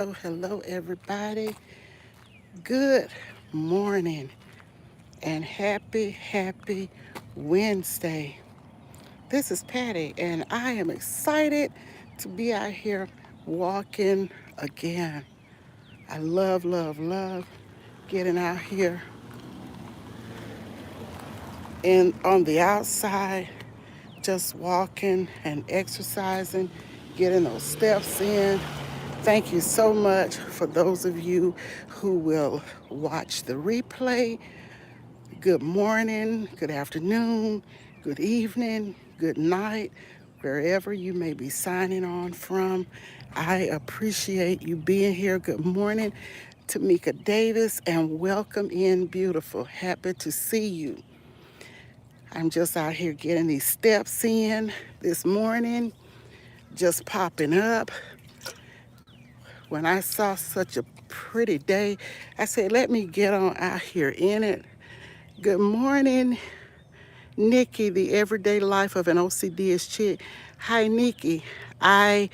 Hello, everybody. Good morning and happy Wednesday. This is Patty, and I am excited to be out here walking again. I love getting out here and on the outside, just walking and exercising, getting those steps in. Thank you so much for those of you who will watch the replay. Good morning, good afternoon, good evening, good night, wherever you may be signing on from. I appreciate you being here. Good morning, Tamika Davis, and welcome in, beautiful. Happy to see you. I'm just out here getting these steps in this morning, just popping up. When I saw such a pretty day, I said, let me get on out here in it. Good morning, Nikki, the everyday life of an OCD chick. Hi, Nikki. I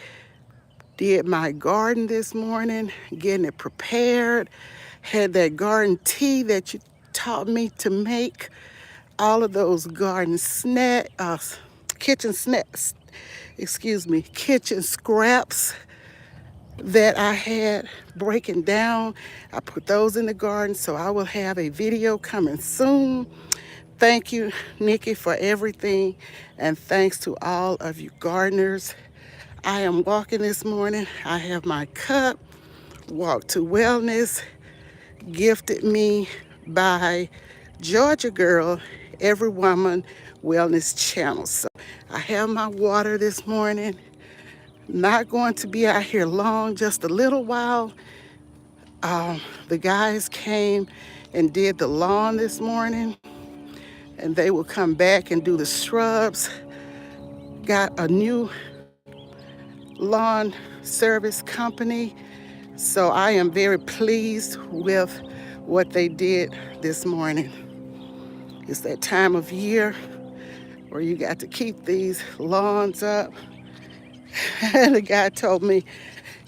did my garden this morning, getting it prepared. Had that garden tea that you taught me to make. All of those garden kitchen snacks, kitchen scraps that I had breaking down. I put those in the garden, so I will have a video coming soon. Thank you, Nikki, for everything, and thanks to all of you gardeners. I am walking this morning. I have my cup, Walk to Wellness, gifted me by Georgia Girl, Every Woman Wellness Channel. So I have my water this morning. Not going to be out here long, just a little while. The guys came and did the lawn this morning, and they will come back and do the shrubs. Got a new lawn service company, so I am very pleased with what they did this morning. It's that time of year where you got to keep these lawns up. And the guy told me,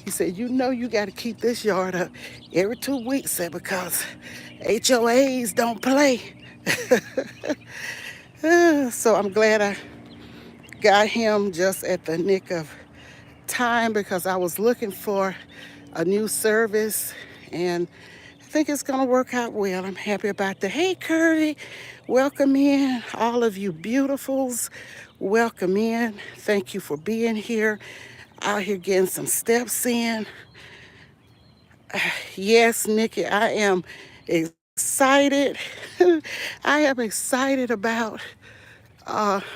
he said, you got to keep this yard up every 2 weeks, said, because HOAs don't play. So I'm glad I got him just at the nick of time, because I was looking for a new service, and I think it's going to work out well. I'm happy about that. Hey, Curry, welcome in. All of you beautifuls, welcome in. Thank you for being here. Out here getting some steps in. Yes, Nikki, I am excited. I am excited about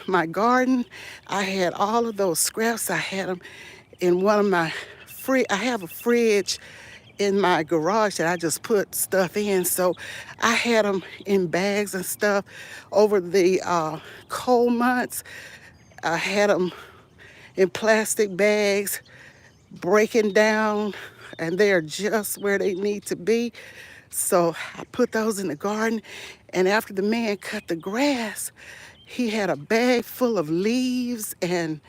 my garden. I had all of those scraps. I had them in one of my I have a fridge in my garage that I just put stuff in. So I had them in bags and stuff over the cold months. I had them in plastic bags, breaking down, and they're just where they need to be. So I put those in the garden, and after the man cut the grass, he had a bag full of leaves and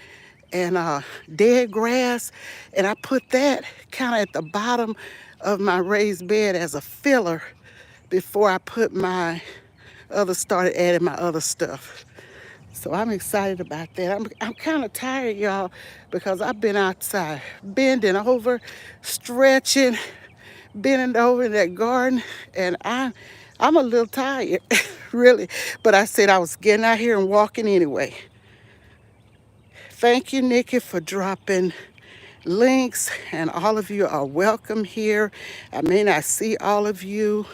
dead grass, and I put that kind of at the bottom of my raised bed as a filler before I started adding my other stuff. So I'm excited about that. I'm kind of tired, y'all, because I've been outside, bending over, stretching, bending over in that garden, and I'm a little tired, really. But I said I was getting out here and walking anyway. Thank you, Nikki, for dropping links, and all of you are welcome here. I may not see all of you.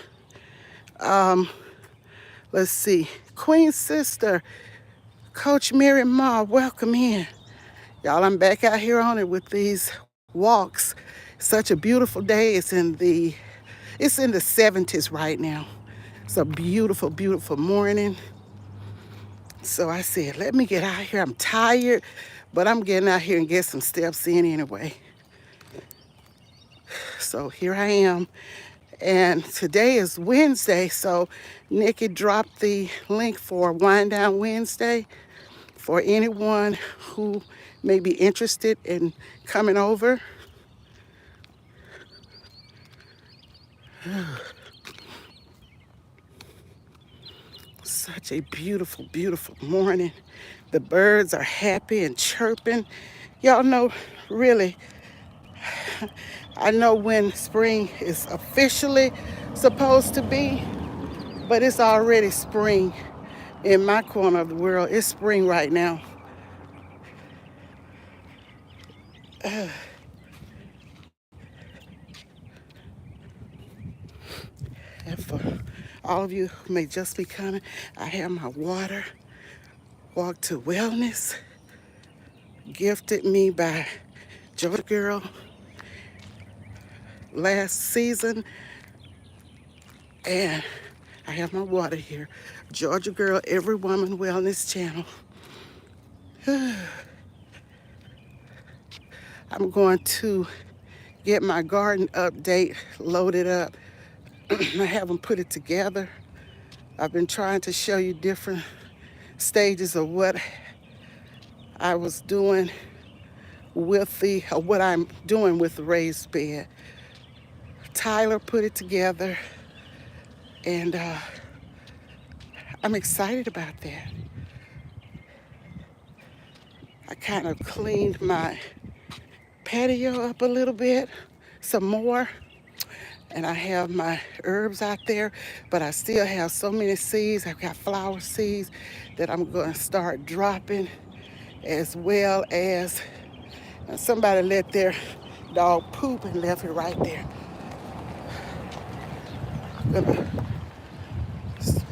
Let's see. Queen Sister, Coach Mary Ma, welcome in. Y'all, I'm back out here on it with these walks. Such a beautiful day. It's in the 70s right now. It's a beautiful morning. So I said, let me get out here. I'm tired, but I'm getting out here and get some steps in anyway. So here I am. And today is Wednesday, so Nikki dropped the link for Wind Down Wednesday for anyone who may be interested in coming over. Such a beautiful, beautiful morning. The birds are happy and chirping. Y'all know, really, I know when spring is officially supposed to be, but it's already spring in my corner of the world. It's spring right now. And for all of you who may just be coming, I have my water, Walk to Wellness, gifted me by Georgia Girl last season. And I have my water here. Georgia Girl, Every Woman Wellness Channel. I'm going to get my garden update loaded up. I haven't put it together. I've been trying to show you different stages of what I was doing what I'm doing with the raised bed. Tyler put it together, and I'm excited about that. I kind of cleaned my patio up a little bit, some more, and I have my herbs out there, but I still have so many seeds. I've got flower seeds that I'm going to start dropping, as well as somebody let their dog poop and left it right there. I'm gonna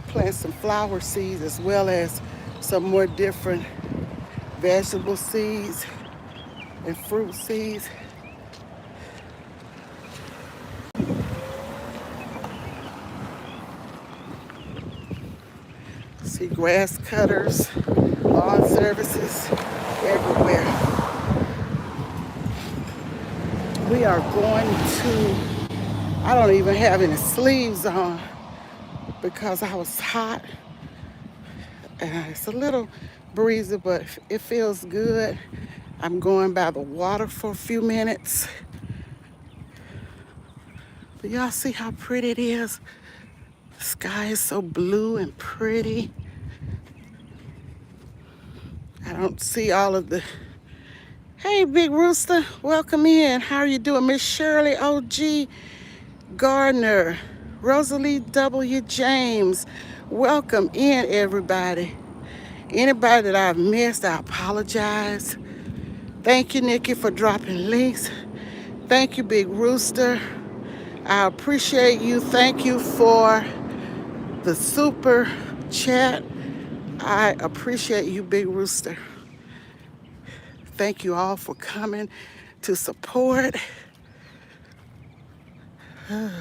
plant some flower seeds as well as some more different vegetable seeds and fruit seeds. See grass cutters, lawn services everywhere. We are going to, I don't even have any sleeves on because I was hot. It's a little breezy, but it feels good. I'm going by the water for a few minutes. But y'all see how pretty it is? The sky is so blue and pretty. I don't see all of the, hey, Big Rooster, welcome in. How are you doing? Miss Shirley O.G. Gardner, Rosalie W. James, welcome in, everybody. Anybody that I've missed, I apologize. Thank you, Nikki, for dropping links. Thank you, Big Rooster. I appreciate you. Thank you for the super chat. I appreciate you, Big Rooster. Thank you all for coming to support. I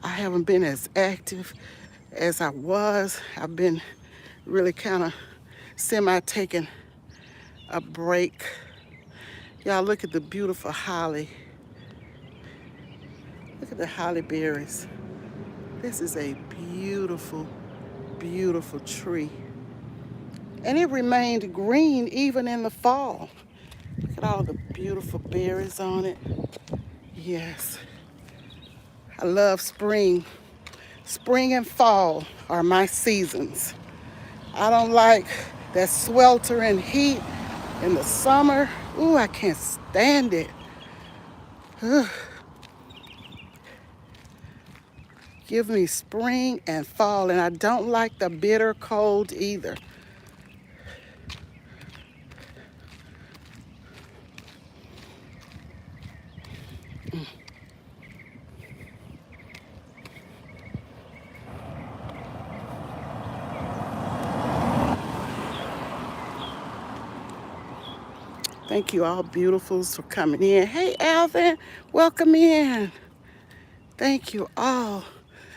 haven't been as active as I was. I've been really kind of semi-taking a break. Y'all look at the beautiful holly. Look at the holly berries. This is a beautiful, beautiful tree. And it remained green even in the fall. Look at all the beautiful berries on it. Yes, I love spring. Spring and fall are my seasons. I don't like that sweltering heat in the summer. Ooh, I can't stand it. Ugh. Give me spring and fall, and I don't like the bitter cold either. Thank you all beautifuls for coming in. Hey, Alvin, welcome in. Thank you all,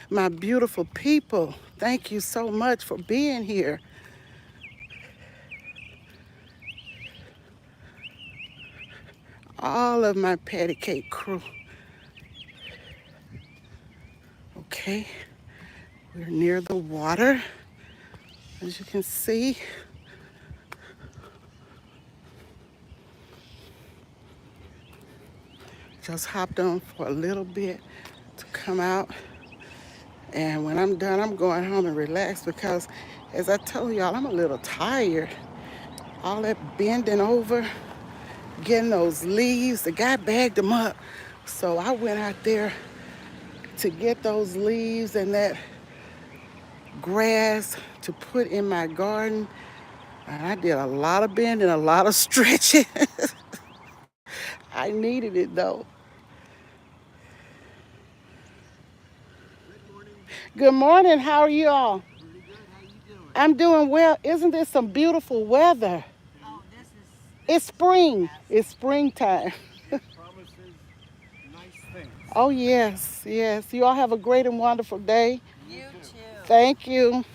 my beautiful people. Thank you so much for being here. All of my patty cake crew. Okay, we're near the water, as you can see. Just hopped on for a little bit to come out. And when I'm done, I'm going home and relax because, as I told y'all, I'm a little tired. All that bending over, getting those leaves. The guy bagged them up. So I went out there to get those leaves and that grass to put in my garden. And I did a lot of bending, a lot of stretching. I needed it though. Good morning. How are you all? I'm doing well. Isn't this some beautiful weather? It's spring. It's springtime. Oh, yes, yes. You all have a great and wonderful day. You too. Thank you.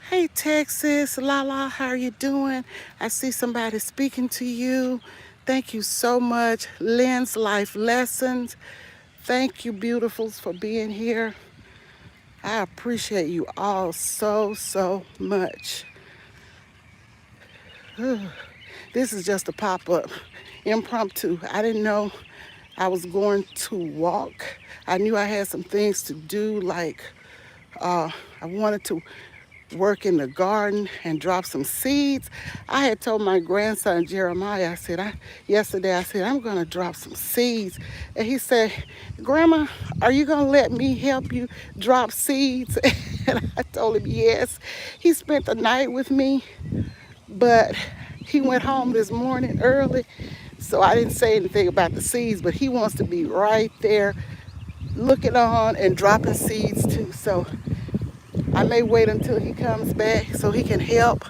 Hey, Texas. Lala, how are you doing? I see somebody speaking to you. Thank you so much. Lynn's Life Lessons. Thank you, beautifuls, for being here. I appreciate you all so, so much. This is just a pop up, impromptu. I didn't know I was going to walk. I knew I had some things to do, like I wanted to work in the garden and drop some seeds. I had told my grandson Jeremiah, yesterday, I said, I'm gonna drop some seeds. And he said, Grandma, are you gonna let me help you drop seeds? And I told him yes. He spent the night with me, but he went home this morning early. So I didn't say anything about the seeds, but he wants to be right there looking on and dropping seeds too. So I may wait until he comes back so he can help.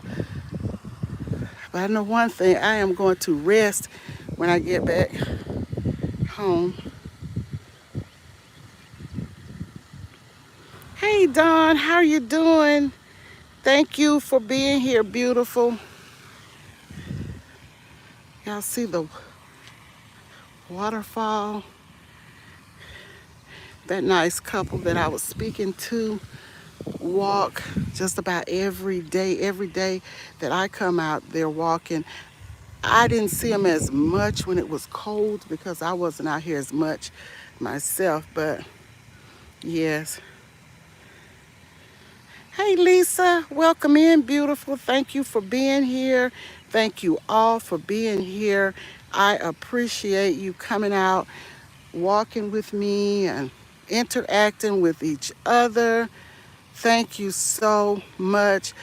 But I know one thing, I am going to rest when I get back home. Hey Dawn, how are you doing? Thank you for being here, beautiful. Y'all see the waterfall? That nice couple that I was speaking to walk just about every day. Every day that I come out, they're walking. I didn't see them as much when it was cold because I wasn't out here as much myself, but yes. Hey Lisa, welcome in, beautiful. Thank you for being here. Thank you all for being here. I appreciate you coming out, walking with me and interacting with each other. Thank you so much.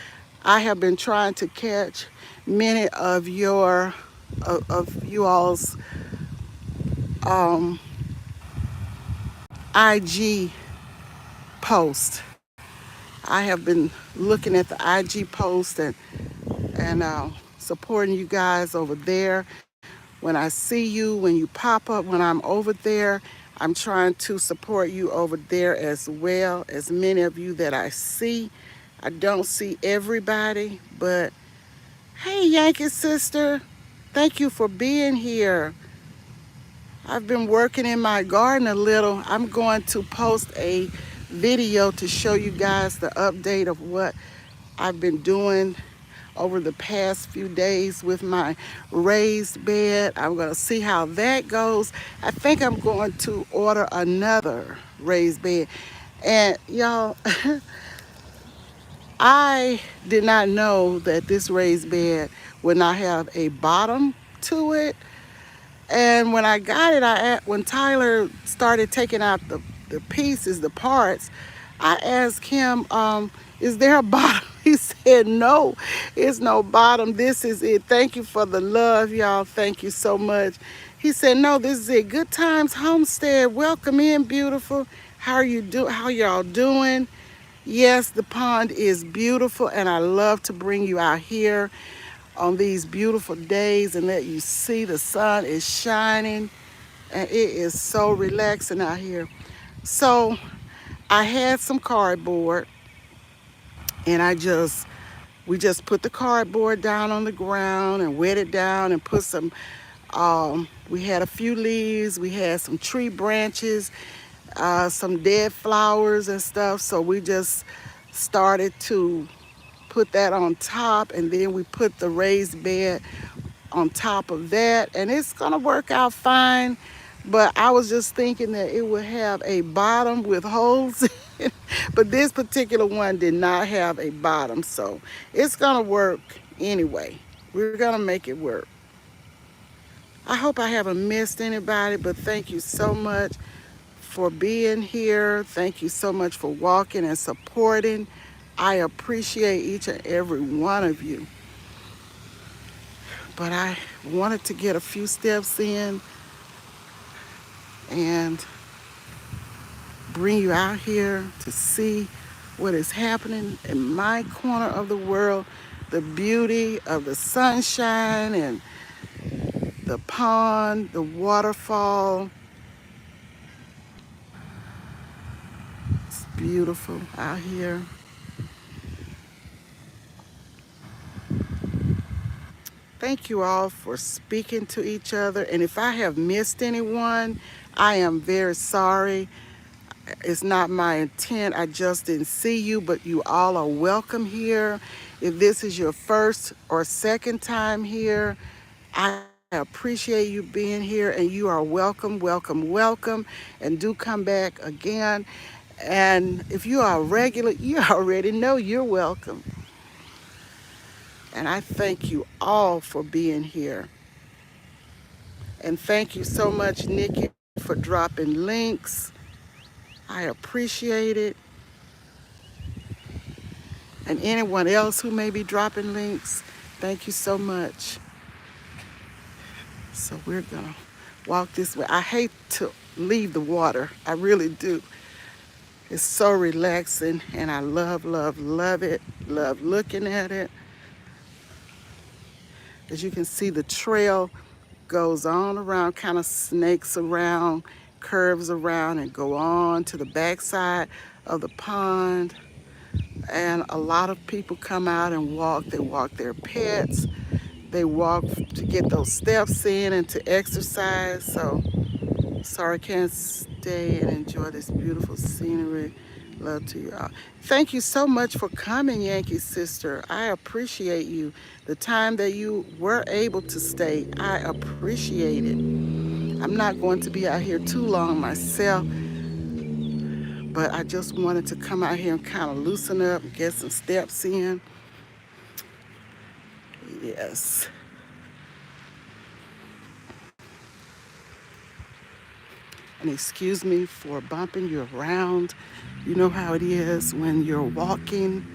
I have been trying to catch many of you all's IG post. I have been looking at the IG post and supporting you guys over there. When I see you, when you pop up, when I'm over there, I'm trying to support you over there as well. As many of you that I see, I don't see everybody, but hey, Yankee sister, thank you for being here. I've been working in my garden a little. I'm going to post a video to show you guys the update of what I've been doing over the past few days with my raised bed. I'm going to see how that goes. I think I'm going to order another raised bed. And y'all, I did not know that this raised bed would not have a bottom to it. And when I got it, when Tyler started taking out the pieces, the parts, I asked him, is there a bottom? He said, no, it's no bottom. This is it. Thank you for the love, y'all. Thank you so much. He said, no, this is it. Good Times Homestead. Welcome in, beautiful. How y'all doing? Yes, the pond is beautiful, and I love to bring you out here on these beautiful days and let you see the sun is shining, and it is so relaxing out here. So I had some cardboard, and we just put the cardboard down on the ground and wet it down and put some we had a few leaves, we had some tree branches, some dead flowers and stuff. So we just started to put that on top, and then we put the raised bed on top of that, and it's gonna work out fine. But I was just thinking that it would have a bottom with holes in it, but this particular one did not have a bottom, so it's gonna work anyway. We're gonna make it work. I hope I haven't missed anybody, but thank you so much for being here. Thank you so much for walking and supporting. I appreciate each and every one of you. But I wanted to get a few steps in and bring you out here to see what is happening in my corner of the world, the beauty of the sunshine and the pond, the waterfall. It's beautiful out here. Thank you all for speaking to each other. And if I have missed anyone, I am very sorry. It's not my intent. I just didn't see you, but you all are welcome here. If this is your first or second time here, I appreciate you being here, and you are welcome, welcome, welcome. And do come back again. And if you are a regular, you already know you're welcome. And I thank you all for being here. And thank you so much, Nikki, for dropping links. I appreciate it. And anyone else who may be dropping links, thank you so much. So we're gonna walk this way. I hate to leave the water. I really do. It's so relaxing, and I love, love, love it. Love looking at it. As you can see, the trail goes on around, kind of snakes around, curves around, and go on to the backside of the pond. And a lot of people come out and walk. They walk their pets. They walk to get those steps in and to exercise. So sorry I can't stay and enjoy this beautiful scenery. Love to you all. Thank you so much for coming, Yankee Sister. I appreciate you. The time that you were able to stay, I appreciate it. I'm not going to be out here too long myself, but I just wanted to come out here and kind of loosen up and get some steps in. Yes. And excuse me for bumping you around. You know how it is when you're walking.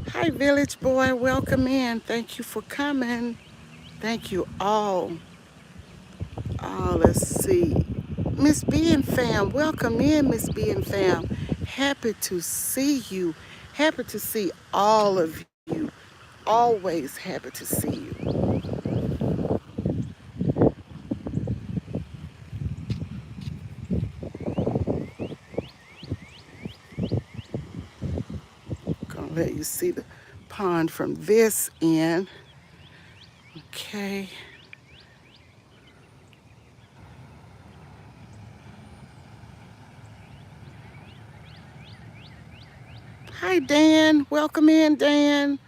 Hi, Village Boy. Welcome in. Thank you for coming. Thank you all. Let's see. Miss B and Fam, welcome in, Miss B and Fam. Happy to see you. Happy to see all of you. Always happy to see you. Gonna let you see the pond from this end. Okay. Hi, Dan. Welcome in, Dan.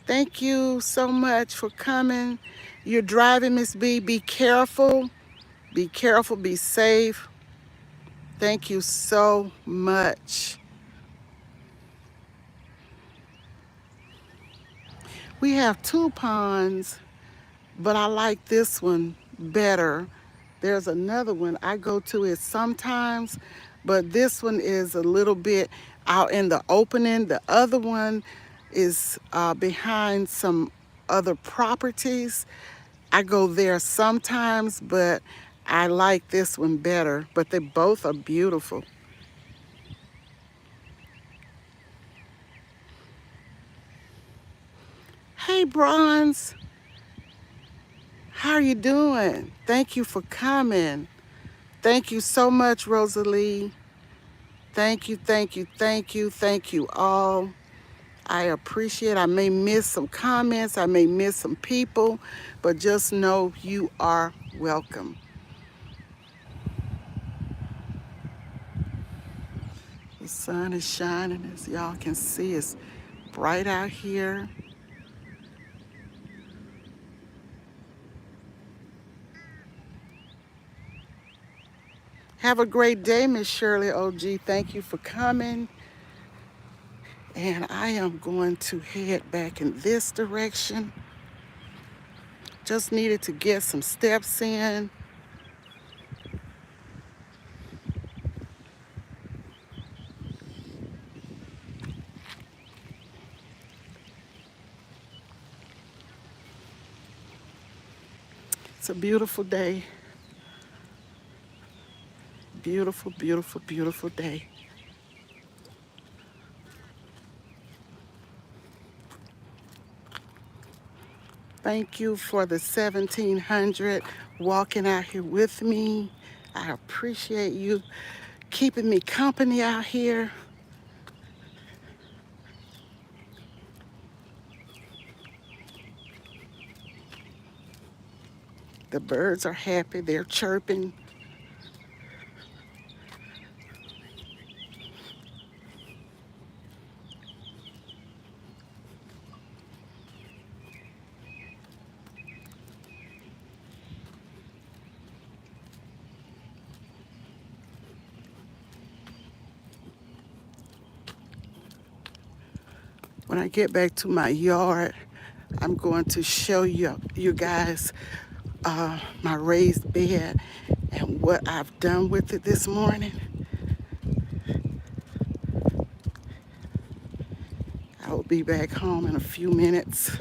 Thank you so much for coming. You're driving, Miss B. Be careful. Be careful. Be safe. Thank you so much. We have two ponds, but I like this one better. There's another one I go to it sometimes, but this one is a little bit out in the opening. The other one is behind some other properties. I go there sometimes, but I like this one better, but they both are beautiful. Hey, Bronze, how are you doing? Thank you for coming. Thank you so much, Rosalie. Thank you, thank you, thank you, thank you all. I appreciate. I may miss some comments, I may miss some people, but just know you are welcome. The sun is shining, as y'all can see. It's bright out here. Have a great day, Miss Shirley OG. Thank you for coming. And I am going to head back in this direction. Just needed to get some steps in. It's a beautiful day. Beautiful, beautiful, beautiful day. Thank you for the 1700 walking out here with me. I appreciate you keeping me company out here. The birds are happy, they're chirping. When I get back to my yard, I'm going to show you guys my raised bed and what I've done with it this morning. I will be back home in a few minutes.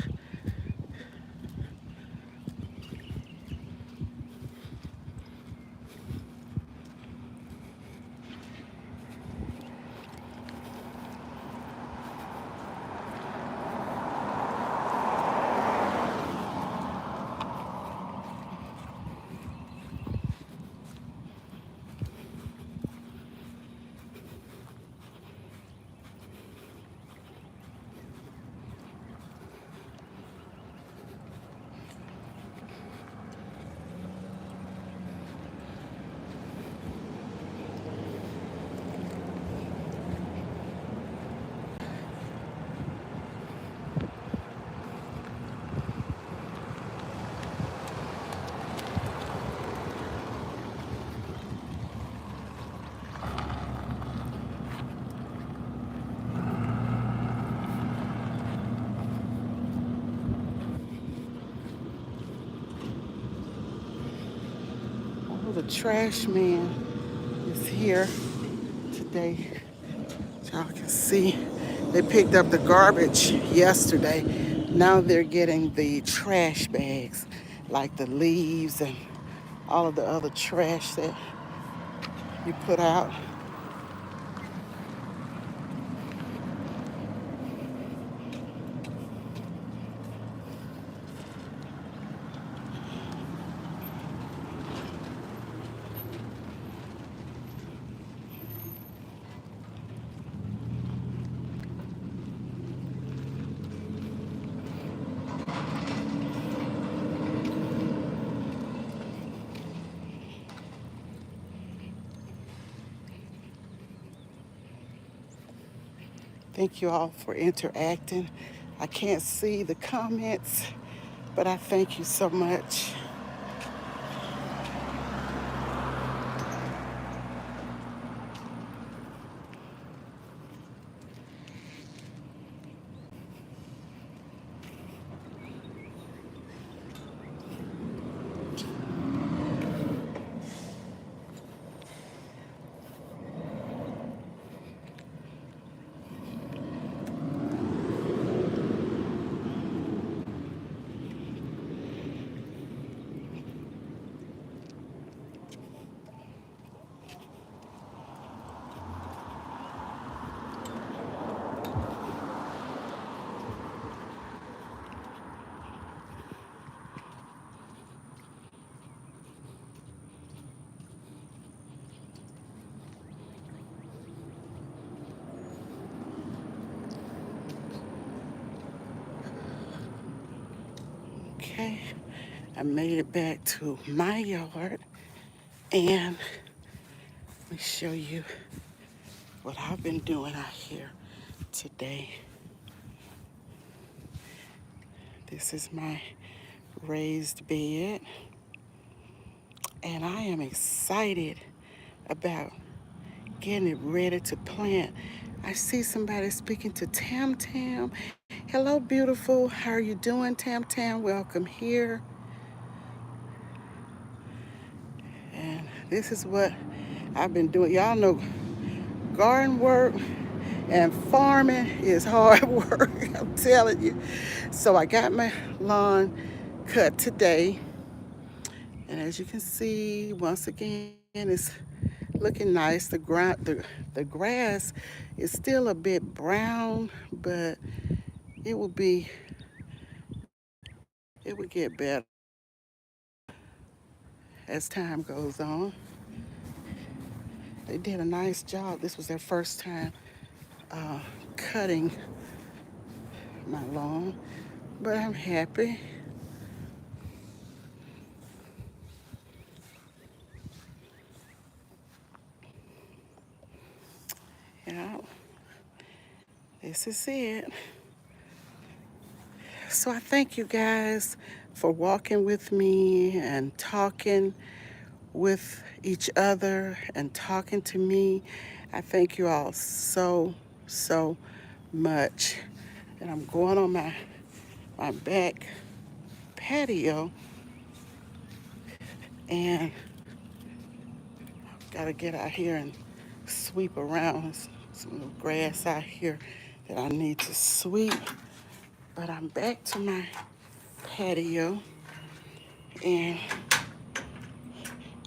Oh, the trash man is here today. Y'all can see they picked up the garbage yesterday. Now they're getting the trash bags, like the leaves and all of the other trash that you put out. Thank you all for interacting. I can't see the comments, but I thank you so much. Okay, I made it back to my yard, and let me show you what I've been doing out here today. This is my raised bed, and I am excited about getting it ready to plant. I see somebody speaking to Tam Tam. Hello, beautiful. How are you doing, Tam Tam? Welcome here. And this is what I've been doing. Y'all know garden work and farming is hard work. I'm telling you. So I got my lawn cut today. And as you can see, once again, it's looking nice. The grass is still a bit brown, but it will be it would get better as time goes on. They did a nice job. This was their first time uh, cutting my lawn, but I'm happy. Yeah, this is it. So I thank you guys for walking with me and talking with each other and talking to me. I thank you all so much. And I'm going on my back patio, and gotta get out here and sweep around. There's some grass out here that I need to sweep. But I'm back to my patio, and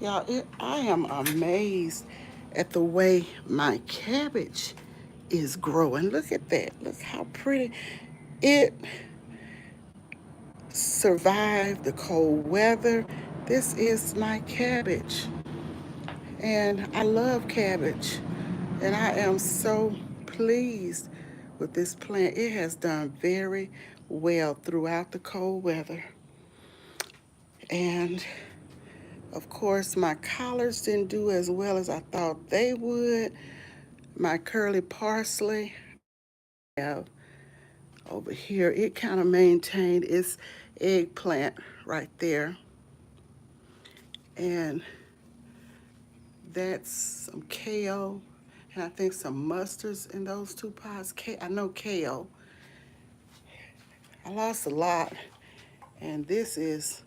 y'all, I am amazed at the way my cabbage is growing. Look at that. Look how pretty. It survived the cold weather. This is my cabbage, and I love cabbage, and I am so pleased with this plant. It has done very well throughout the cold weather. And of course, my collards didn't do as well as I thought they would. My curly parsley, have over here, it kind of maintained its eggplant right there. And that's some kale, and I think some mustards in those two pots. I know kale. I lost a lot, and this is,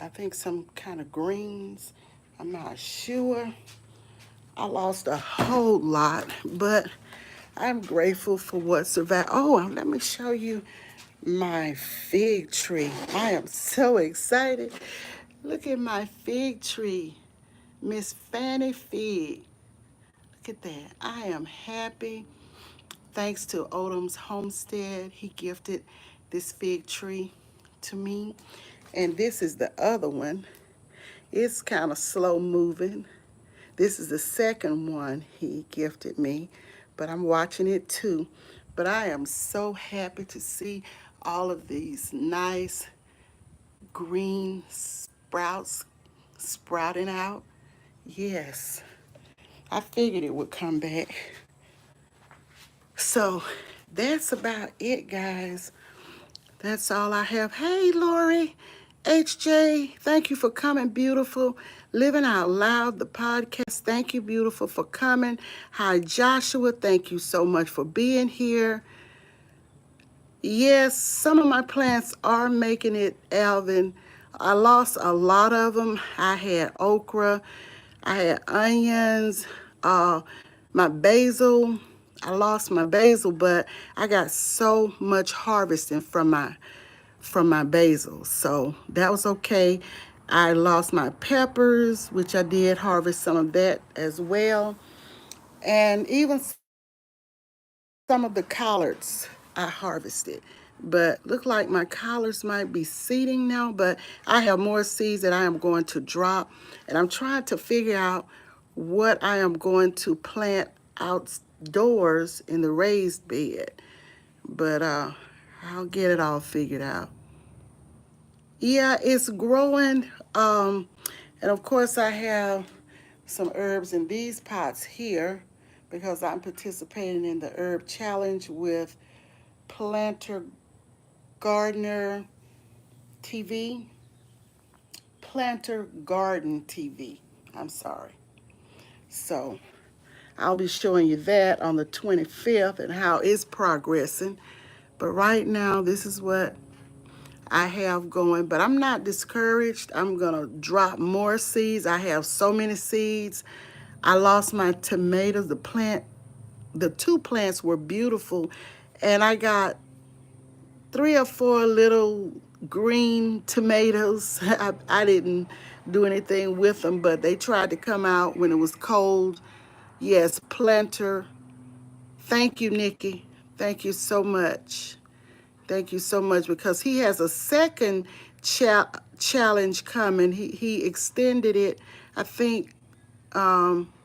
I think, some kind of greens. I'm not sure. I lost a whole lot, but I'm grateful for what survived. Oh, and let me show you my fig tree. I am so excited. Look at my fig tree, Miss Fanny Fig. Look at that. I am happy. Thanks to Odom's Homestead, he gifted this fig tree to me. And this is the other one. It's kind of slow moving. This is the second one he gifted me, but I'm watching it too. But I am so happy to see all of these nice green sprouts sprouting out. Yes, I figured it would come back. So that's about it, guys. That's all I have. Hey, Lori, HJ, thank you for coming, beautiful. Living Out Loud, the podcast. Thank you, beautiful, for coming. Hi, Joshua. Thank you so much for being here. Yes, some of my plants are making it, Alvin. I lost a lot of them. I had okra, I had onions, uh, my basil. I lost my basil, but I got so much harvesting from my basil, so that was okay. I lost my peppers, which I did harvest some of that as well, and even some of the collards I harvested. But look like my collards might be seeding now, but I have more seeds that I am going to drop. And I'm trying to figure out what I am going to plant outdoors in the raised bed. But I'll get it all figured out. Yeah, it's growing. And of course, I have some herbs in these pots here because I'm participating in the herb challenge with Planter Gardener TV. Planter Garden TV. I'm sorry. So I'll be showing you that on the 25th and how it's progressing. But right now, this is what I have going. But I'm not discouraged. I'm going to drop more seeds. I have so many seeds. I lost my tomatoes. The two plants were beautiful. And I got 3 or 4 little green tomatoes. I didn't do anything with them, but they tried to come out when it was cold. Yes, planter. Thank you, Nikki. Thank you so much. Thank you so much because he has a second challenge coming. He extended it. I think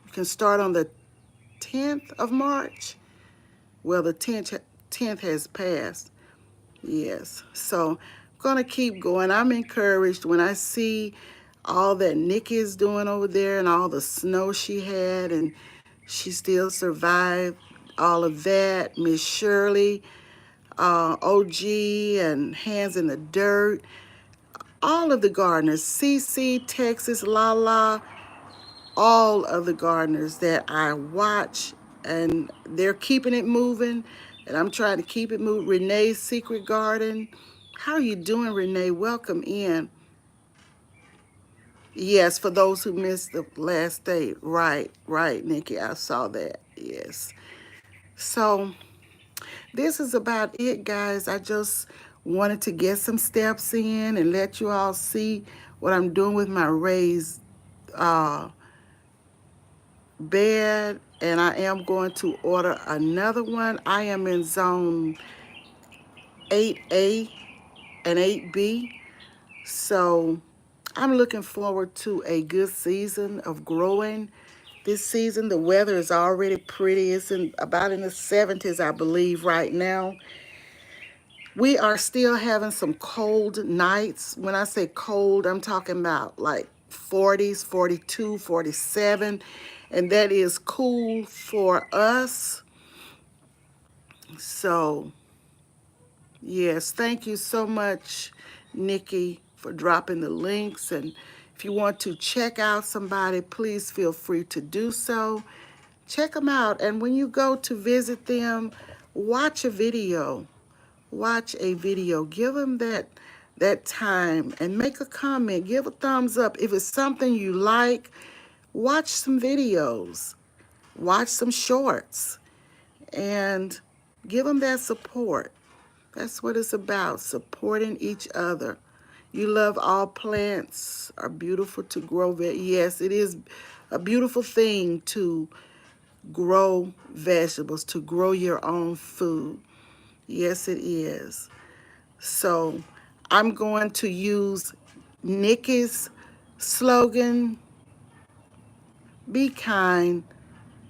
you can start on the 10th of March. Well, the 10th has passed. Yes. So I'm going to keep going. I'm encouraged when I see all that Nikki is doing over there and all the snow she had, and she still survived all of that. Miss Shirley, OG, and Hands in the Dirt, all of the gardeners, CC, Texas, Lala, all of the gardeners that I watch, and they're keeping it moving, and I'm trying to keep it moving. Renee's Secret Garden. How are you doing, Renee? Welcome in. Yes, for those who missed the last day. Right, right, Nikki. I saw that. Yes. So this is about it, guys. I just wanted to get some steps in and let you all see what I'm doing with my raised uh, bed, and I am going to order another one. I am in zone 8A and 8B, so I'm looking forward to a good season of growing. This season, the weather is already pretty. It's about in the 70s, I believe, right now. We are still having some cold nights. When I say cold, I'm talking about like 40s, 42, 47, and that is cool for us. So, yes, thank you so much, Nikki, for dropping the links. And if you want to check out somebody, please feel free to do so. Check them out. And when you go to visit them, watch a video. Watch a video. Give them that time and make a comment. Give a thumbs up. If it's something you like, watch some videos. Watch some shorts and give them that support. That's what it's about, supporting each other. You love all plants are beautiful to grow. Yes, it is a beautiful thing to grow vegetables, to grow your own food. Yes, it is. So I'm going to use Nikki's slogan, be kind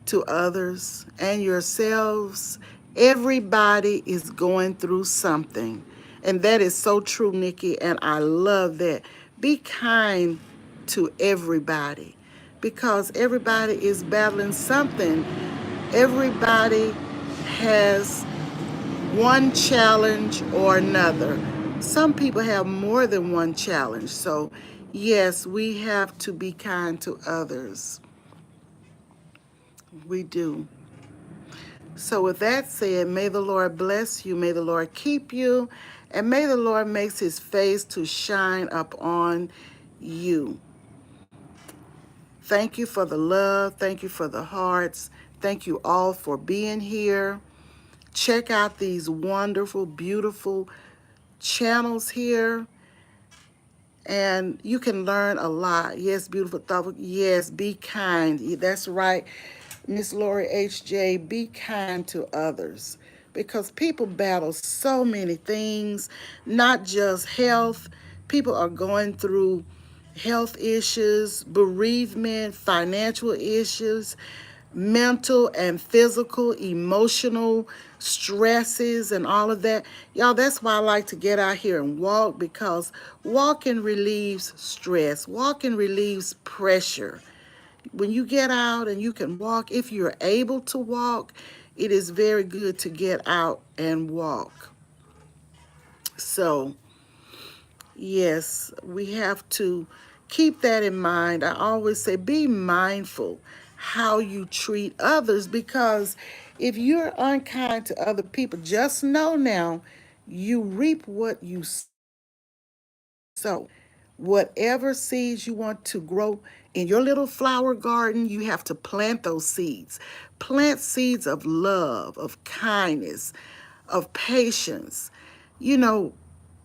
to others and yourselves. Everybody is going through something. And that is so true, Nikki, and I love that. Be kind to everybody because everybody is battling something. Everybody has one challenge or another. Some people have more than one challenge. So, yes, we have to be kind to others. We do. So, with that said, may the Lord bless you, may the Lord keep you, and may the Lord makes his face to shine upon you. Thank you for the love. Thank you for the hearts. Thank you all for being here. Check out these wonderful, beautiful channels here, and you can learn a lot. Yes, beautiful, thoughtful. Yes, be kind. That's right, Miss Lori H.J. Be kind to others because people battle so many things, not just health. People are going through health issues, bereavement, financial issues. mental and physical, emotional stresses and all of that. Y'all, that's why I like to get out here and walk, because walking relieves stress, walking relieves pressure. When you get out and you can walk, if you're able to walk, it is very good to get out and walk. So, yes, we have to keep that in mind. I always say be mindful how you treat others, because if you're unkind to other people, just know now you reap what you sow. Whatever seeds you want to grow in your little flower garden, you have to plant those seeds. Plant seeds of love, of kindness, of patience. You know,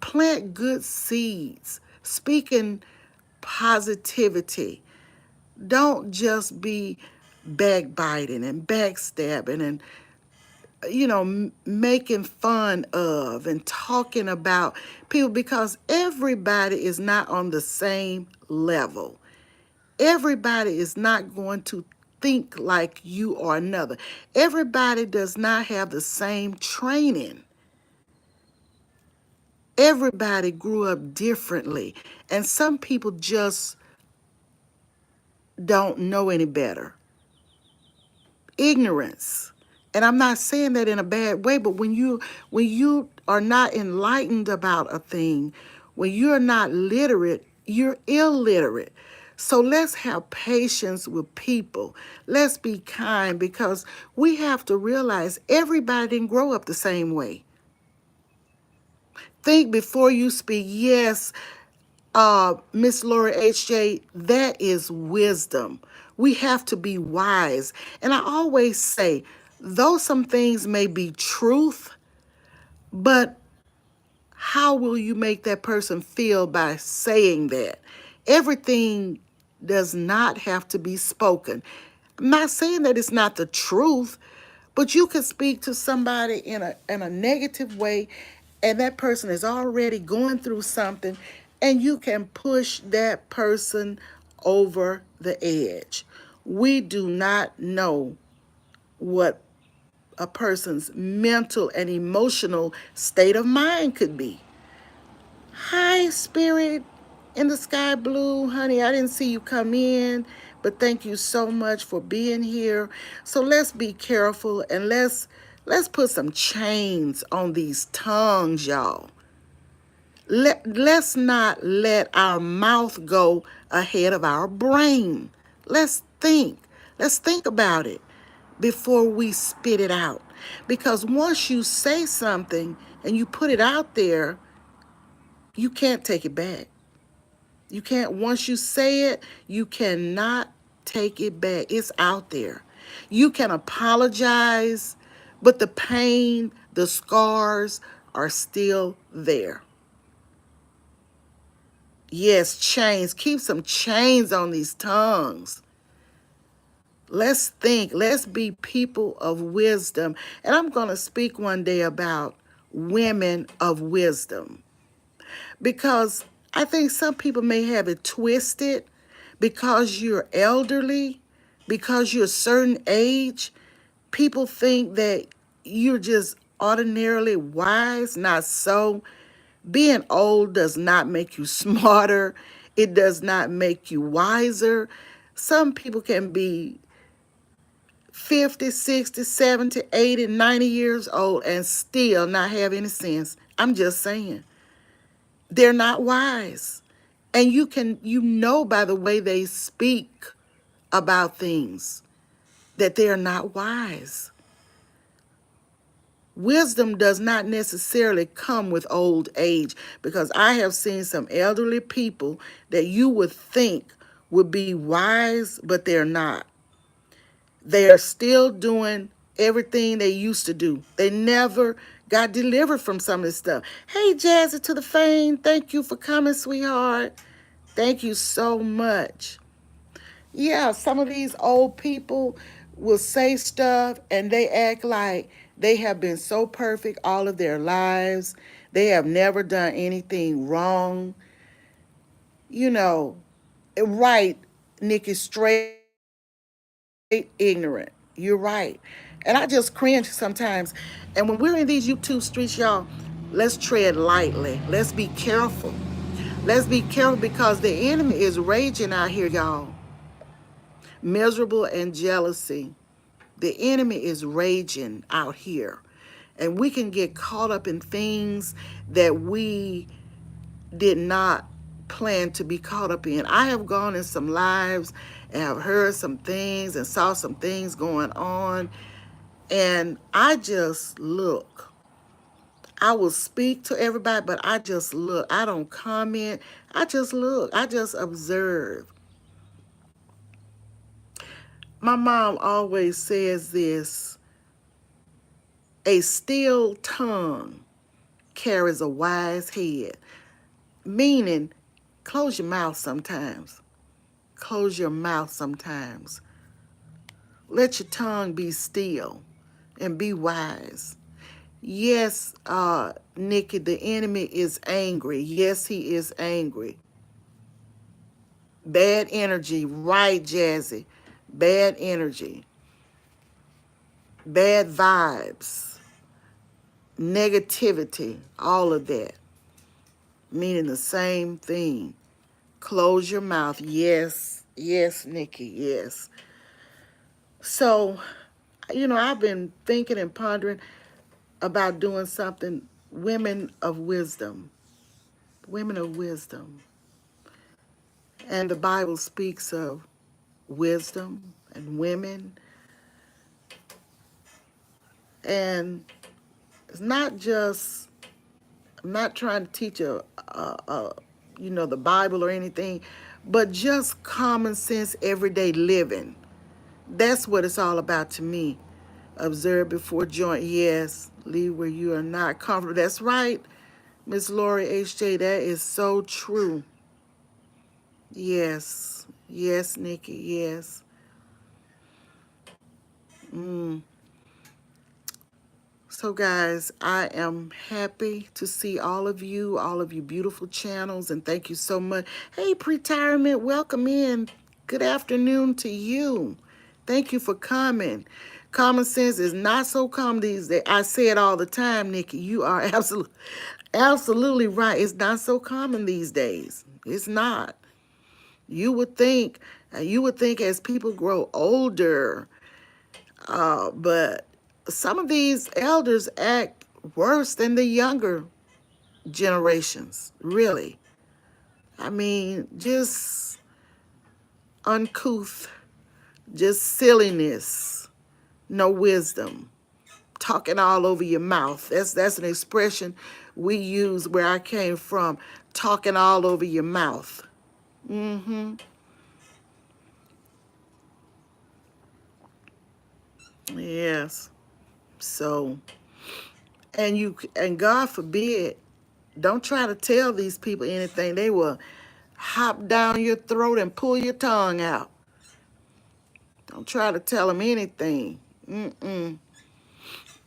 plant good seeds, speaking positivity. Don't just be backbiting and backstabbing and making fun of and talking about people, because everybody is not on the same level. Everybody is not going to think like you or another. Everybody does not have the same training. Everybody grew up differently, and some people just don't know any better. Ignorance. And I'm not saying that in a bad way, but when you are not enlightened about a thing, when you're not literate, you're illiterate. So let's have patience with people. Let's be kind, because we have to realize everybody didn't grow up the same way. Think before you speak. Yes, Miss Laura H.J., that is wisdom. We have to be wise. And I always say, though some things may be truth, but how will you make that person feel by saying that? Everything does not have to be spoken. I'm not saying that it's not the truth, but you can speak to somebody in a negative way, and that person is already going through something, and you can push that person over the edge. We do not know what a person's mental and emotional state of mind could be. Hi, Spirit in the sky blue. Honey, I didn't see you come in, but thank you so much for being here. So let's be careful, and let's put some chains on these tongues, y'all. Let's not let our mouth go ahead of our brain. Let's think. Let's think about it before we spit it out. Because once you say something and you put it out there, you can't take it back. You can't, once you say it, you cannot take it back. It's out there. You can apologize, but the pain, the scars are still there. Yes, chains. Keep some chains on these tongues. Let's think. Let's be people of wisdom. And I'm going to speak one day about women of wisdom, because I think some people may have it twisted. Because you're elderly, because you're a certain age, people think that you're just ordinarily wise. Not so. Being old does not make you smarter. It does not make you wiser. Some people can be 50, 60, 70, 80, 90 years old and still not have any sense. I'm just saying. They're not wise. And you know by the way they speak about things that they're not wise. Wisdom does not necessarily come with old age, because I have seen some elderly people that you would think would be wise, but they're not. They are still doing everything they used to do. They never got delivered from some of this stuff. Hey, Jazzy to the fame. Thank you for coming, sweetheart. Thank you so much. Yeah, some of these old people will say stuff and they act like they have been so perfect all of their lives. They have never done anything wrong. You know, right, Nikki, straight up. ignorant. You're right. And I just cringe sometimes. And when we're in these YouTube streets, y'all, let's tread lightly. Let's be careful. Let's be careful because the enemy is raging out here, y'all. Miserable and jealousy. The enemy is raging out here. And we can get caught up in things that we did not plan to be caught up in. I have gone in some lives and have heard some things and saw some things going on. And I just look. I will speak to everybody, but I just look. I don't comment. I just look. I just observe. My mom always says this: a still tongue carries a wise head. Meaning, close your mouth sometimes. Close your mouth sometimes. Let your tongue be still and be wise. Yes, Nikki, the enemy is angry. Yes, he is angry. Bad energy, right, Jazzy? Bad energy, bad vibes, negativity, all of that, meaning the same thing. Close your mouth. Yes, yes, Nikki, yes. So, I've been thinking and pondering about doing something, women of wisdom, women of wisdom. And the Bible speaks of wisdom and women. And it's not just, I'm not trying to teach the Bible or anything, but just common sense, everyday living. That's what it's all about to me. Observe before joint. Yes, leave where you are not comfortable. That's right, Miss Lori H.J. That is so true. Yes. Yes, Nikki. Yes. So, guys, I am happy to see all of you beautiful channels, and thank you so much. Hey, Pretirement, welcome in. Good afternoon to you. Thank you for coming. Common sense is not so common these days. I say it all the time, Nikki. You are absolutely right. It's not so common these days. It's not. You would think as people grow older, but some of these elders act worse than the younger generations, really. I mean, just uncouth, just silliness, no wisdom, talking all over your mouth. That's an expression we use where I came from, talking all over your mouth. Mm-hmm. Yes. So, and God forbid, don't try to tell these people anything. They will hop down your throat and pull your tongue out. Don't try to tell them anything. Mm-mm.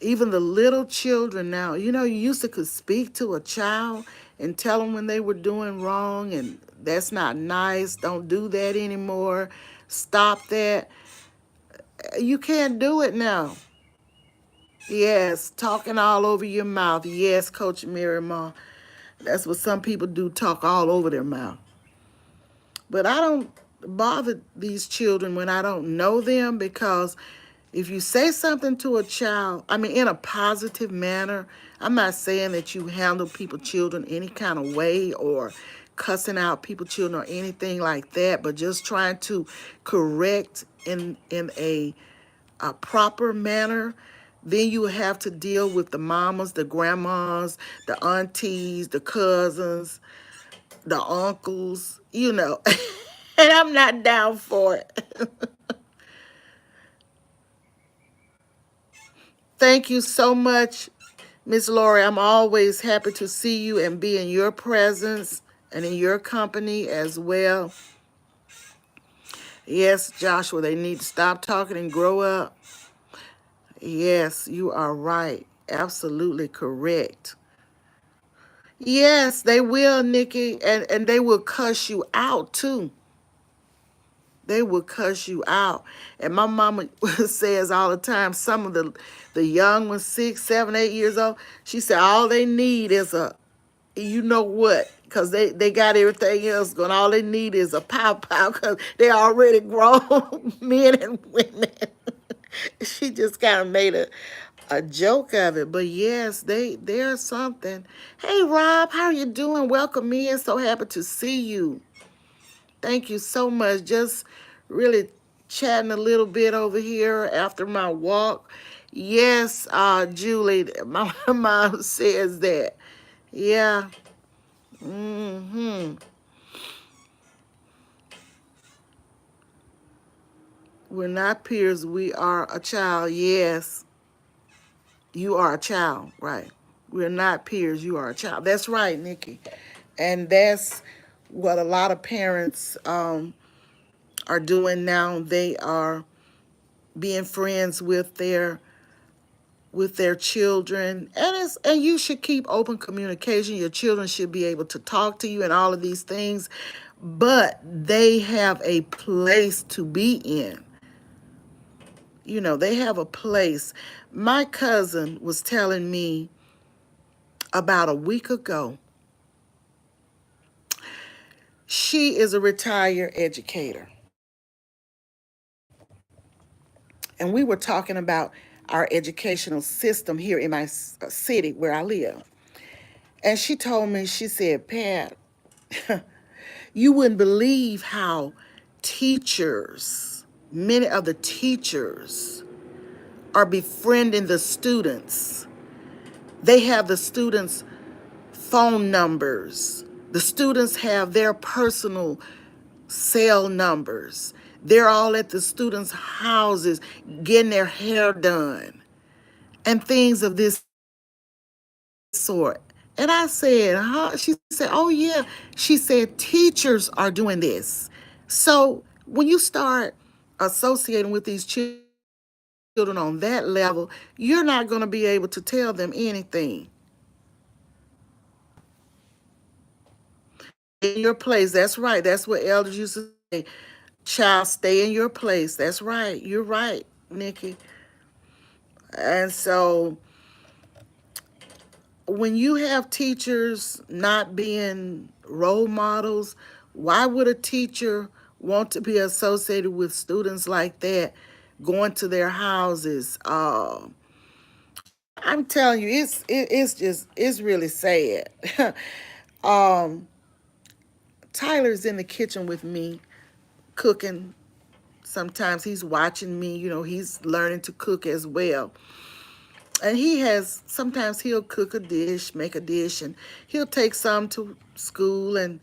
Even the little children now, you used to could speak to a child and tell them when they were doing wrong, and that's not nice. Don't do that anymore. Stop that. You can't do it now. Yes, talking all over your mouth. Yes, Coach Miriam. That's what some people do, talk all over their mouth. But I don't bother these children when I don't know them, because if you say something to a child, I mean, in a positive manner, I'm not saying that you handle people, children, any kind of way or cussing out people, children, or anything like that, but just trying to correct in a proper manner. Then you have to deal with the mamas, the grandmas, the aunties, the cousins, the uncles, and I'm not down for it. Thank you so much, Miss Lori. I'm always happy to see you and be in your presence and in your company as well. Yes, Joshua, they need to stop talking and grow up. Yes, you are right. Absolutely correct. Yes, they will, Nikki, and they will cuss you out too. They will cuss you out. And my mama says all the time, some of the young ones, 6, 7, 8 years old, she said all they need is a, you know what, because they got everything else going. All they need is a pow pow because they already grown men and women. She just kind of made a joke of it. But yes, there's something. Hey Rob, how are you doing? Welcome in. So happy to see you. Thank you so much. Just really chatting a little bit over here after my walk. Yes, Julie, my mom says that. Yeah. Mm-hmm. We're not peers. We are a child. Yes, you are a child. Right. We're not peers. You are a child. That's right, Nikki. And that's what a lot of parents are doing now. They are being friends with their children, and you should keep open communication. Your children should be able to talk to you and all of these things, but they have a place to be in. You know, they have a place. My cousin was telling me about a week ago. She is a retired educator, and we were talking about our educational system here in my city where I live. And she told me, she said, Pat, you wouldn't believe how teachers, many of the teachers, are befriending the students. They have the students' phone numbers. The students have their personal cell numbers. They're all at the students' houses getting their hair done and things of this sort. And I said, huh? She said, oh, yeah. She said, teachers are doing this. So when you start associating with these children on that level, you're not going to be able to tell them anything. In your place, that's right. That's what elders used to say. Child, stay in your place. That's right. You're right, Nikki. And so when you have teachers not being role models, why would a teacher want to be associated with students like that, going to their houses? I'm telling you, it's really sad. um, Tyler's in the kitchen with me cooking. Sometimes he's watching me. You know, he's learning to cook as well. And sometimes he'll cook a dish, make a dish, and he'll take some to school, and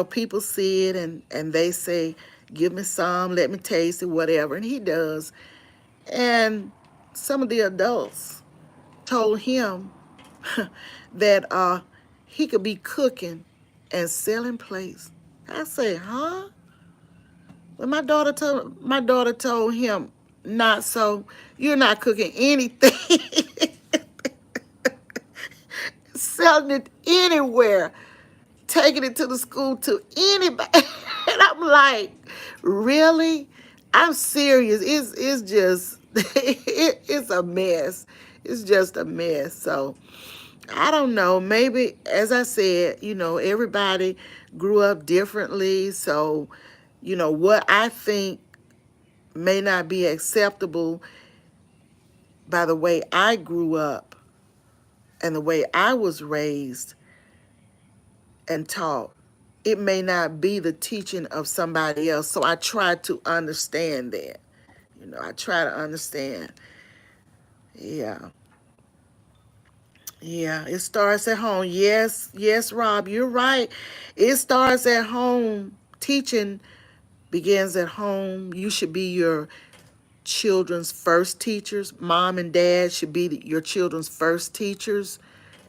people see it, and they say, give me some, let me taste it, whatever. And he does. And some of the adults told him that he could be cooking and selling plates. I say, huh? But my daughter told him, not so. You're not cooking anything. Selling it anywhere, taking it to the school to anybody. And I'm like, really? I'm serious. It's just it's a mess. It's just a mess. So I don't know. Maybe, as I said, everybody grew up differently. So, what I think may not be acceptable by the way I grew up and the way I was raised and taught, it may not be the teaching of somebody else. So I try to understand that. I try to understand. Yeah. Yeah, it starts at home. Yes, yes, Rob, you're right. It starts at home. Teaching begins at home. You should be your children's first teachers. Mom and dad should be your children's first teachers.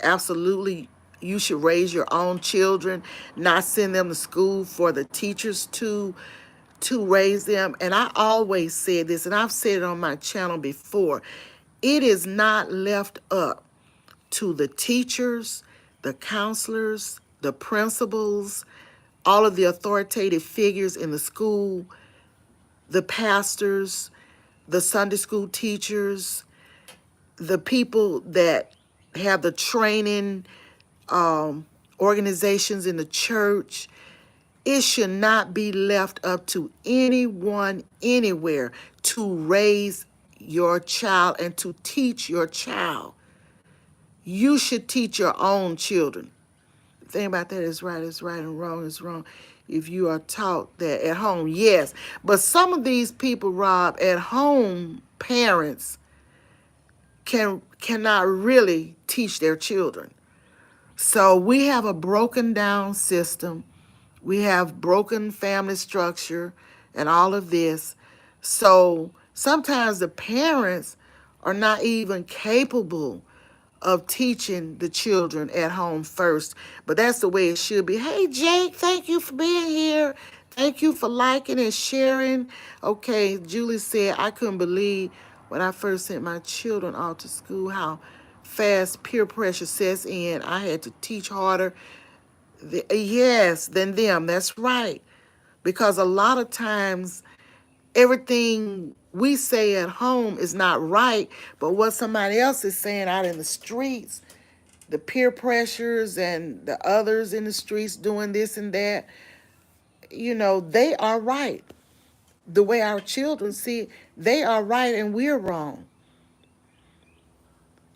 Absolutely. You should raise your own children, not send them to school for the teachers to raise them. And I always said this, and I've said it on my channel before. It is not left up to the teachers, the counselors, the principals, all of the authoritative figures in the school the pastors, the Sunday school teachers, the people that have the training organizations in the church. It should not be left up to anyone anywhere to raise your child and to teach your child. You should teach your own children. The thing about that is right and wrong is wrong. If you are taught that at home, yes. But some of these people, Rob, at home parents cannot really teach their children. So we have a broken down system. We have broken family structure and all of this. So sometimes the parents are not even capable of teaching the children at home first. But that's the way it should be. Hey, Jake, thank you for being here. Thank you for liking and sharing. Okay, Julie said, I couldn't believe when I first sent my children off to school how fast peer pressure sets in. I had to teach harder. Yes, than them. That's right. Because a lot of times, everything we say at home is not right, but what somebody else is saying out in the streets, the peer pressures and the others in the streets doing this and that, they are right. The way our children see it, they are right and we're wrong.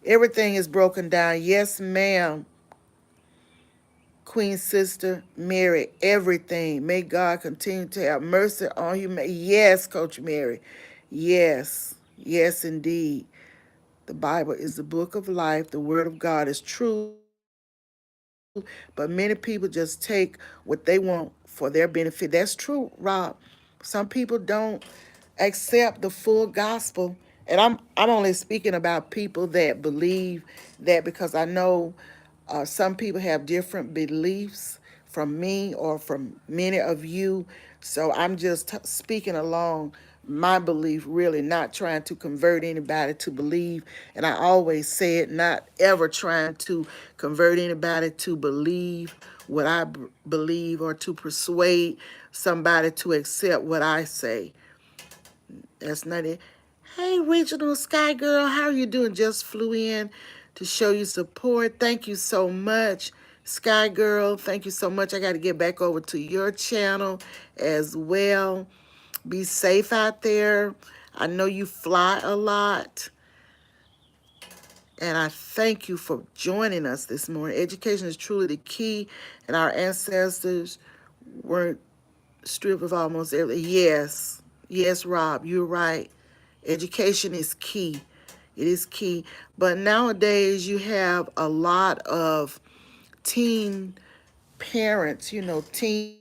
Everything is broken down. Yes, ma'am. Queen Sister Mary, everything. May God continue to have mercy on you. Yes, Coach Mary. Yes. Yes, indeed. The Bible is the book of life. The Word of God is true. But many people just take what they want for their benefit. That's true, Rob. Some people don't accept the full gospel. And I'm only speaking about people that believe that, because I know some people have different beliefs from me or from many of you. So I'm just speaking along my belief, really, not trying to convert anybody to believe. And I always say it, not ever trying to convert anybody to believe what I believe or to persuade somebody to accept what I say. That's not it. Hey, Regional Sky Girl, how are you doing? Just flew in to show you support. Thank you so much, Sky Girl. Thank you so much. I got to get back over to your channel as well. Be safe out there. I know you fly a lot. And I thank you for joining us this morning. Education is truly the key, and our ancestors weren't stripped of almost everything. Yes, yes, Rob, you're right. Education is key. It is key. But nowadays, you have a lot of teen parents, teen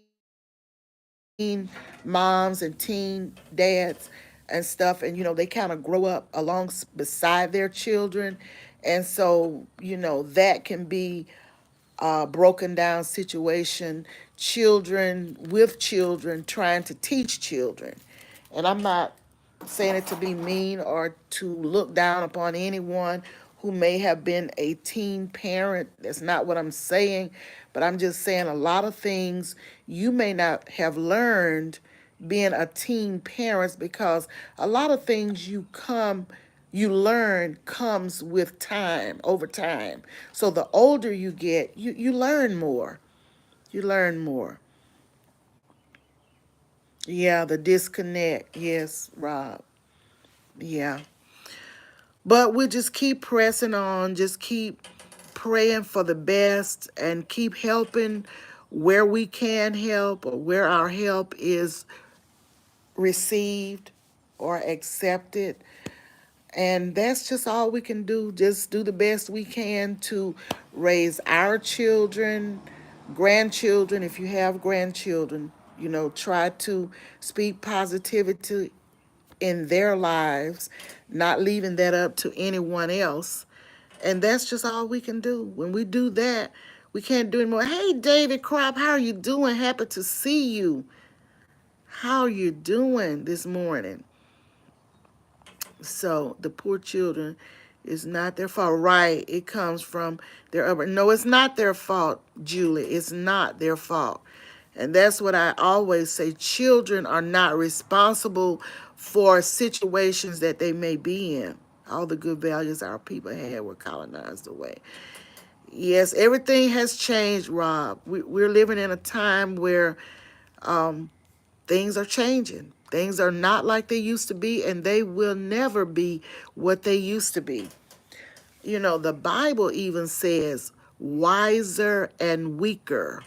moms and teen dads and stuff. And, they kind of grow up along beside their children. And so, that can be broken down situation, children with children trying to teach children. And I'm not saying it to be mean or to look down upon anyone who may have been a teen parent. That's not what I'm saying. But I'm just saying a lot of things you may not have learned being a teen parent, because a lot of things you learn comes with time, over time. So the older you get, you learn more. You learn more. Yeah, the disconnect. Yes, Rob. Yeah. But we just keep pressing on, just keep praying for the best and keep helping where we can help or where our help is received or accepted. And that's just all we can do. Just do the best we can to raise our children, grandchildren, if you have grandchildren, try to speak positivity in their lives, not leaving that up to anyone else. And that's just all we can do. When we do that, we can't do anymore. Hey, David Crop, how are you doing? Happy to see you. How are you doing this morning? So the poor children is not their fault. Right. It comes from their upbringing. No, it's not their fault, Julie. It's not their fault. And that's what I always say. Children are not responsible for situations that they may be in. All the good values our people had were colonized away. Yes, everything has changed, Rob. We're living in a time where things are changing. Things are not like they used to be, and they will never be what they used to be. You know, the Bible even says wiser and weaker.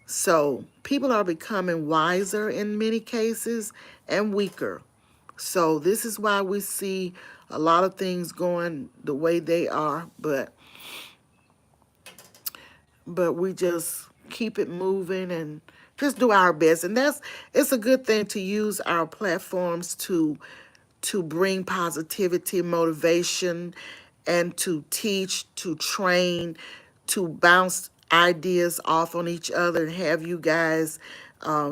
So people are becoming wiser in many cases and weaker. So this is why we see a lot of things going the way they are, but we just keep it moving and just do our best. And it's a good thing to use our platforms to bring positivity, motivation, and to teach, to train, to bounce ideas off on each other and have you guys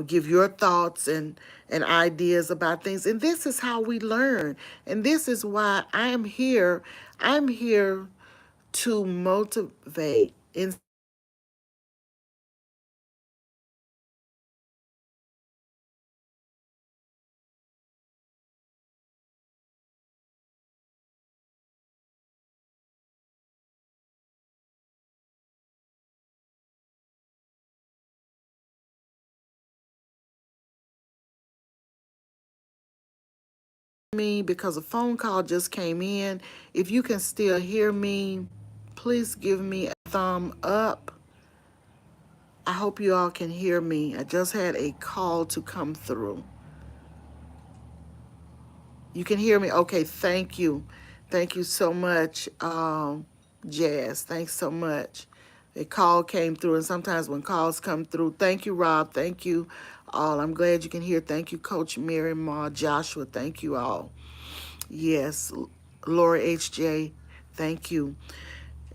give your thoughts and ideas about things. And this is how we learn. And this is why I'm here. I'm here to motivate, me because a phone call just came in. If you can still hear me, please give me a thumb up. I hope you all can hear me. I just had a call to come through. You can hear me? Okay, thank you. Thank you so much, Jazz. Thanks so much. A call came through, and sometimes when calls come through, thank you, Rob. Thank you all. I'm glad you can hear. Thank you, Coach Mary, Ma, Joshua. Thank you all. Yes, Laura HJ. Thank you.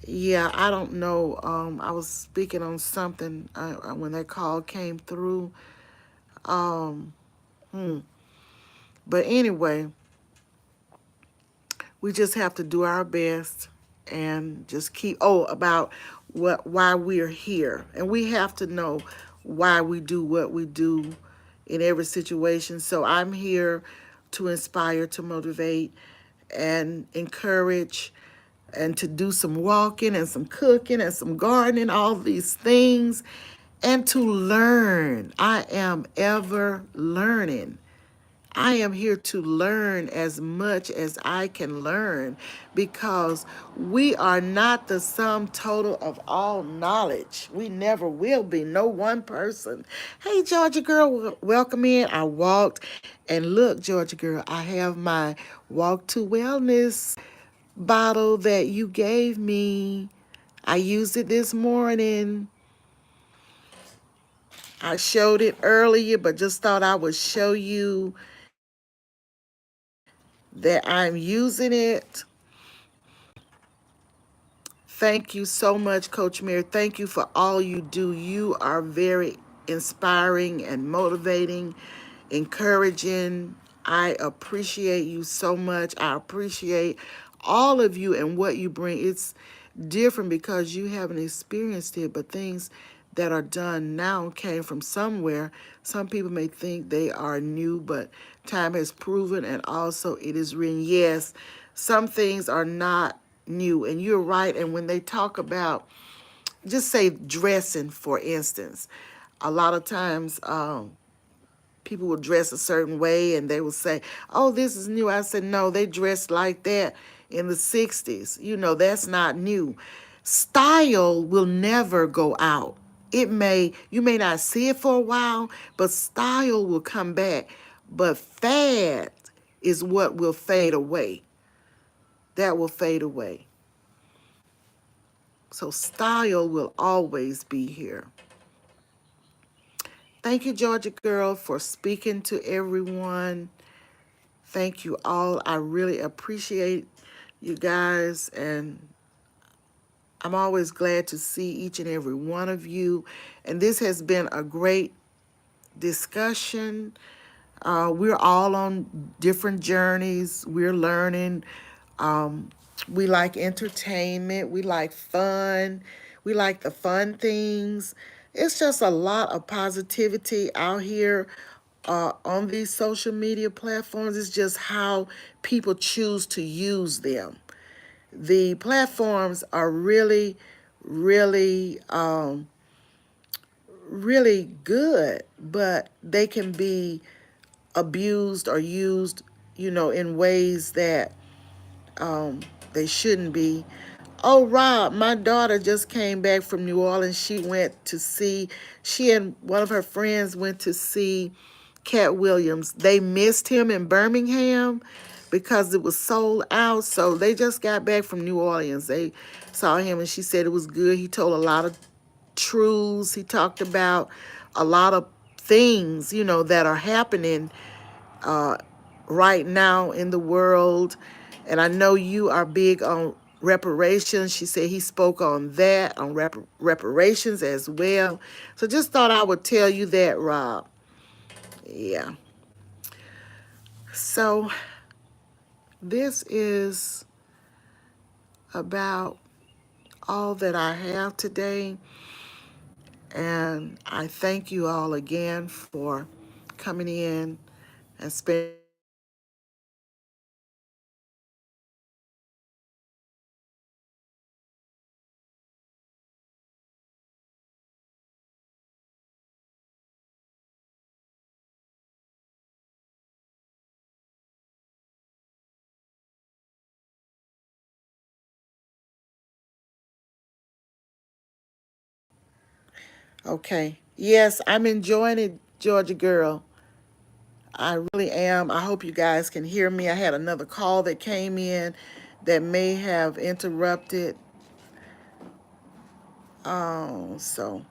Yeah, I don't know. I was speaking on something when that call came through. Um, but anyway, we just have to do our best and just keep about why we're here. And we have to know why we do what we do in every situation. So I'm here to inspire, to motivate and encourage and to do some walking and some cooking and some gardening, all these things, and to learn. I am ever learning. I am here to learn as much as I can learn because we are not the sum total of all knowledge. We never will be, no one person. Hey, Georgia girl, welcome in. I walked and look, Georgia girl, I have my Walk to Wellness bottle that you gave me. I used it this morning. I showed it earlier, but just thought I would show you that I'm using it. Thank you so much, Coach Mary. Thank you for all you do. You are very inspiring and motivating, encouraging. I appreciate you so much. I appreciate all of you and what you bring. It's different because you haven't experienced it, but things that are done now came from somewhere. Some people may think they are new, but time has proven, and also it is written, yes, some things are not new. And you're right. And when they talk about, just say dressing, for instance, a lot of times people will dress a certain way and they will say, oh, this is new. I said, no, they dressed like that in the 60s. You know, that's not new. Style will never go out. You may not see it for a while, but style will come back. But fad is what will fade away. That will fade away. So style will always be here. Thank you, Georgia girl, for speaking to everyone. Thank you all. I really appreciate you guys, and I'm always glad to see each and every one of you. And this has been a great discussion. We're all on different journeys. We're learning. We like entertainment. We like fun. We like the fun things. It's just a lot of positivity out here on these social media platforms. It's just how people choose to use them. The platforms are really, really, really good, but they can be abused or used, in ways that they shouldn't be. Oh, Rob, my daughter just came back from New Orleans. She and one of her friends went to see Cat Williams. They missed him in Birmingham because it was sold out. So they just got back from New Orleans. They saw him and she said it was good. He told a lot of truths. He talked about a lot of things, that are happening right now in the world. And I know you are big on reparations. She said he spoke on that, on reparations as well. So just thought I would tell you that, Rob. Yeah. So this is about all that I have today. And I thank you all again for coming in and spending some time with me. And I will see you guys Okay. Yes, I'm enjoying it, Georgia girl. I really am. I hope you guys can hear me. I had another call that came in that may have interrupted. So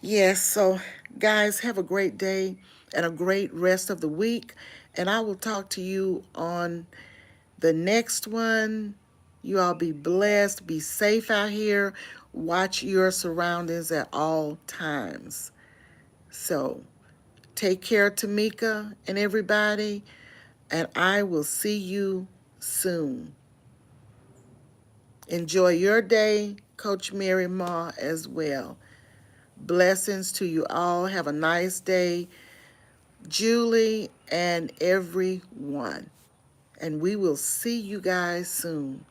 yes, so guys, have a great day and a great rest of the week. And I will talk to you on the next one. You all be blessed, be safe out here, watch your surroundings at all times. So take care, Tamika and everybody, and I will see you soon. Enjoy your day, Coach Mary Ma, as well. Blessings to you all. Have a nice day, Julie and everyone. And we will see you guys soon.